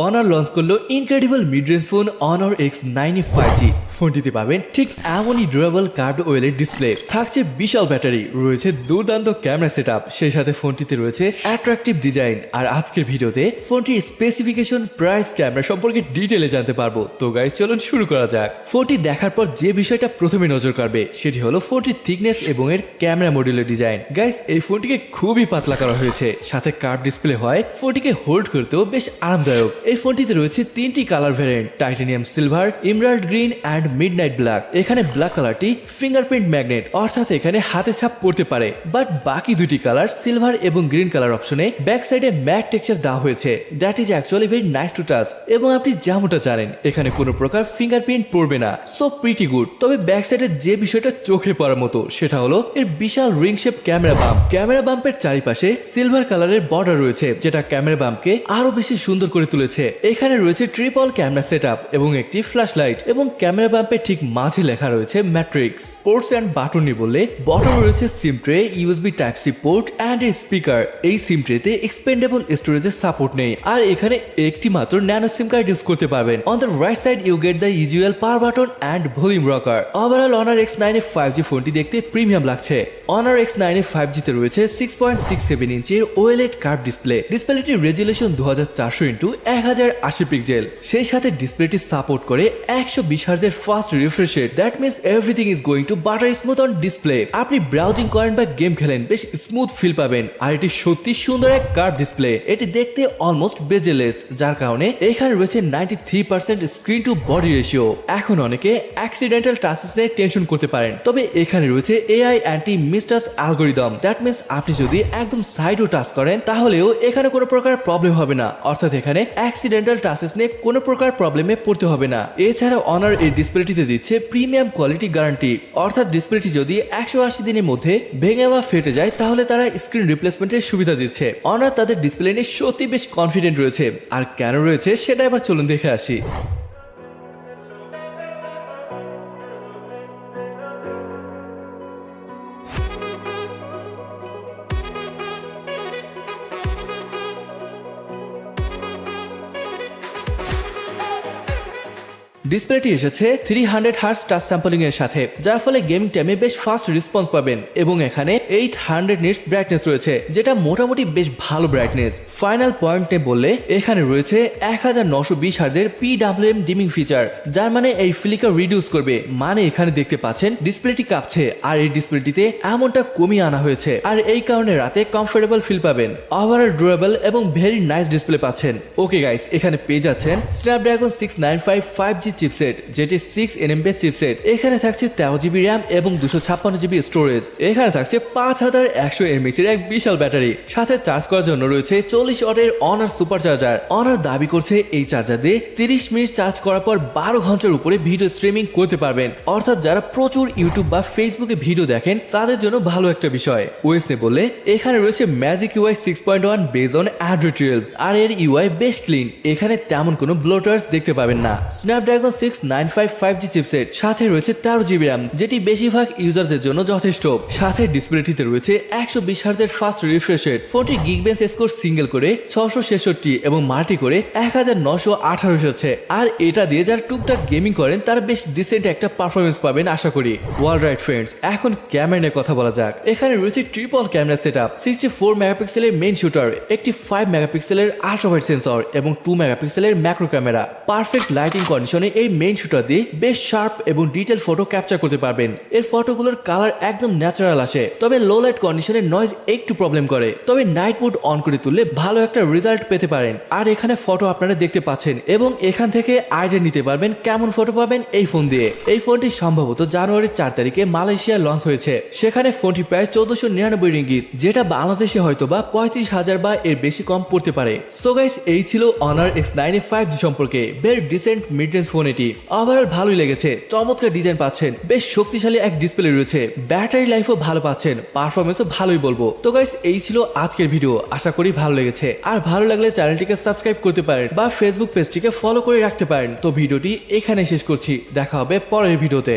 Honor launch করলো incredible mid range phone Honor X9a 5G। ফোনটিতে পাবেন ঠিক এমনই ডিউরেবল কার্ভড OLED ডিসপ্লে, থাকছে বিশাল ব্যাটারি, রয়েছে দুর্দান্ত ক্যামেরা সেটআপ, সেই সাথে ফোনটিতে রয়েছে অ্যাট্রাকটিভ ডিজাইন। আর আজকের ভিডিওতে ফোনটির স্পেসিফিকেশন, প্রাইস, ক্যামেরা সম্পর্কে ডিটেইলে জানতে পারবো। তো গাইস চলুন শুরু করা যাক। ফোনটি দেখার পর যে বিষয়টা প্রথমে নজর কাড়বে সেটি হলো ফোনটির থিকনেস এবং এর ক্যামেরা মডিউলের ডিজাইন। গাইস এই ফোনটিকে খুবই পাতলা করা হয়েছে, সাথে কার্ভ ডিসপ্লে হয় ফোনটিকে হোল্ড করতেও বেশ আরামদায়ক। এই ফোনটিতে রয়েছে তিনটি colour variant, titanium silver, emerald green and midnight black. এখানে ব্ল্যাক কালারটি ফিঙ্গারপ্রিন্ট ম্যাগনেট, অর্থাৎ এখানে হাতে ছাপ পড়তে পারে, বাট বাকি দুটি কালার সিলভার এবং গ্রিন কালার অপশনে ব্যাক সাইডে ম্যাট টেক্সচার দেওয়া হয়েছে। That is actually very nice to touch, এবং আপনি যেমনটা জানেন এখানে কোনো প্রকার ফিঙ্গারপ্রিন্ট পড়বে না, সো প্রিটি গুড। তবে ব্যাক সাইডে যে বিষয়টা চোখে পড়ার মতো সেটা হলো এর বিশাল ring shape camera bump. Camera বাম্পের চারিপাশে সিলভার কালারের বর্ডার রয়েছে, যেটা ক্যামেরা বাম্পকে আরো বেশি সুন্দর করে তুলেছে। এখানে রয়েছে ট্রিপল ক্যামেরা সেটআপ এবং একটি ফ্ল্যাশ লাইট, এবং ক্যামেরা বাম্পের ঠিক মাঝে লেখা রয়েছে ম্যাট্রিক্স। পোর্টস অ্যান্ড বাটন নিয়ে বললে বটম রয়েছে SIM tray, USB type C port and a speaker. এই সিম ট্রেতে এক্সপেন্ডেবল স্টোরেজের সাপোর্ট নেই, আর এখানে একটি মাত্র ন্যানো সিম কার্ড ইউজ করতে পারবেন। On the right side you get the usual power button and volume rocker. Overall Honor X9a 5G ফোনটি দেখতে প্রিমিয়াম লাগছে। Honor X9a 5G তে রয়েছে 6.67 ইঞ্চির OLED কার্ভ ডিসপ্লে। ডিসপ্লেটির রেজুলেশন 2400x1080 পিক্সেল। সেই সাথে ডিসপ্লেটি সাপোর্ট করে 120 হার্জের fast refresh rate. That means everything is going to butter smooth on display. আপনি ব্রাউজিং করেন বা গেম খেলেন, বেশ স্মুথ ফিল পাবেন। আর এটি সত্যি সুন্দর এক কার্ভ ডিসপ্লে। এটি দেখতে অলমোস্ট বেজেলেস, যার কারণে এখানে রয়েছে 93% স্ক্রিন টু বডি রেশিও। এখন অনেকে অ্যাক্সিডেন্টাল টাচেস নিয়ে টেনশন করতে পারেন, তবে এখানে রয়েছে AI anti mistouch algorithm. That means আপনি যদি একদম সাইডও টাচ করেন তাহলেও এখানে কোনো প্রকার প্রবলেম হবে না, অর্থাৎ এখানে অ্যাক্সিডেন্টাল টাচেস নিয়ে কোনো প্রকার প্রবলেমে পড়তে হবে না। এছাড়া Honor এই ডিসপ্লেটিতে দিচ্ছে প্রিমিয়াম কোয়ালিটি গ্যারান্টি, অর্থাৎ ডিসপ্লেটি যদি 180 দিনের মধ্যে ভেঙে বা ফেটে যায় তাহলে তারা স্ক্রিন রিপ্লেসমেন্টের সুবিধা দিচ্ছে। Honor তাদের ডিসপ্লে নিয়ে সত্যি বেশ কনফিডেন্ট রয়েছে, আর কেন রয়েছে সেটা এবার চলুন দেখে আসি। ডিসপ্লেটি এসেছে 300 হার্জ টাচ স্যাম্পলিং এর সাথে, যার ফলে গেমিং টাইমে বেশ ফাস্ট রেসপন্স পাবেন, এবং এখানে 800 নিটস ব্রাইটনেস রয়েছে, যেটা মোটামুটি বেশ ভালো ব্রাইটনেস। ফাইনাল পয়েন্টে বললে এখানে রয়েছে 1920 হার্জের PWM ডিমিং ফিচার, যার মানে এই ফ্লিকার রিডিউস করবে। মানে এখানে দেখতে পাচ্ছেন ডিসপ্লেটি কাঁপছে, আর এই ডিসপ্লেটিতে এমনটা কমিয়ে আনা হয়েছে, আর এই কারণে রাতে কমফোর্টেবল ফিল পাবেন। ওভারঅল ডিউরেবল এবং ভেরি নাইস ডিসপ্লে পাচ্ছেন। ওকে গাইস, এখানে পেয়ে যাচ্ছেন Snapdragon 695 5G চিপসেট, যেটি 6nm বেস চিপসেট। এখানে থাকছে 13GB র্যাম এবং 256GB স্টোরেজ। এখানে থাকছে 5100 mAh এর এক বিশাল ব্যাটারি, সাথে চার্জ করার জন্য রয়েছে 40 ওয়াটের Honor সুপার চার্জার। Honor দাবি করছে এই চার্জার দিয়ে 30 মিনিট চার্জ করার পর 12 ঘন্টার উপরে ভিডিও স্ট্রিমিং করতে পারবেন, অর্থাৎ যারা প্রচুর ইউটিউব বা ফেসবুকে ভিডিও দেখেন তাদের জন্য ভালো একটা বিষয়। ওএস নিয়ে বললে এখানে রয়েছে magic UI 6.1 base on Android 12, আর এর UI বেশ ক্লিন। এখানে তেমন কোনো ব্লোটার্স দেখতে পাবেন না। Snapdragon 695 5G চিপসেট, সাথে রয়েছে 13GB র্যাম, যেটি বেশিরভাগ ইউজারদের জন্য যথেষ্ট। সাথে ডিসপ্লেটিতে রয়েছে 120 হার্জের ফাস্ট রিফ্রেশ রেট, ফোনটি গিগবেঞ্চ স্কোর সিঙ্গেল করে 666 এবং মাল্টি করে 1928 হচ্ছে। আর এটা দিয়ে যারা টুকটাক গেমিং করেন তারা বেশ ডিসেন্ট একটা পারফরমেন্স পাবেন আশা করি। অলরাইট ফ্রেন্ডস, এখন ক্যামেরা নিয়ে কথা বলা যাক। এখানে রয়েছে ট্রিপল ক্যামেরা সেটআপ, 64 মেগাপিক্সেলের মেইন শুটার, একটি 5 মেগাপিক্সেলের আল্ট্রা ওয়াইড সেন্সর এবং 2 মেগাপিক্সেলের ম্যাক্রো ক্যামেরা। পারফেক্ট লাইটিং কন্ডিশনে এই মেইন শুটার দিয়ে বেশ শার্প এবং ডিটেল ফটো ক্যাপচার করতে পারবেন। এর ফটোগুলোর কালার একদম ন্যাচারাল আসে, তবে লো লাইট কন্ডিশনে নয়েজ একটু প্রবলেম করে, তবে নাইট মোড অন করে তুললে ভালো একটা রেজাল্ট পেতে পারেন। আর এখানে ফটো আপনারা দেখতে পাচ্ছেন, এবং এখান থেকে আইডিয়া নিতে পারবেন কেমন ফটো পাবেন এই ফোন দিয়ে। এই ফোনটি সম্ভবত জানুয়ারির 4 তারিখে মালয়েশিয়া লঞ্চ হয়েছে। সেখানে ফোনটি প্রায় 1499 রিঙ্গিত, যেটা বাংলাদেশে হয়তো বা 35,000 বা এর বেশি কম পড়তে পারে। সো গাইস, এই ছিল Honor X9a 5G সম্পর্কে very dissent mid range phone. এটি ওভারঅল ভালোই লেগেছে, চমৎকার ডিজাইন পাচ্ছেন, বেশ শক্তিশালী এক ডিসপ্লে রয়েছে, ব্যাটারি লাইফও ভালো পাচ্ছেন, পারফরমেন্সও ভালোই বলবো। তো গাইস, এই ছিল আজকের ভিডিও, আশা করি ভালো লেগেছে। আর ভালো লাগলে চ্যানেলটিকে সাবস্ক্রাইব করতে পারেন বা ফেসবুক পেজটিকে ফলো করে রাখতে পারেন। তো ভিডিওটি এখানে শেষ করছি, দেখা হবে পরের ভিডিওতে।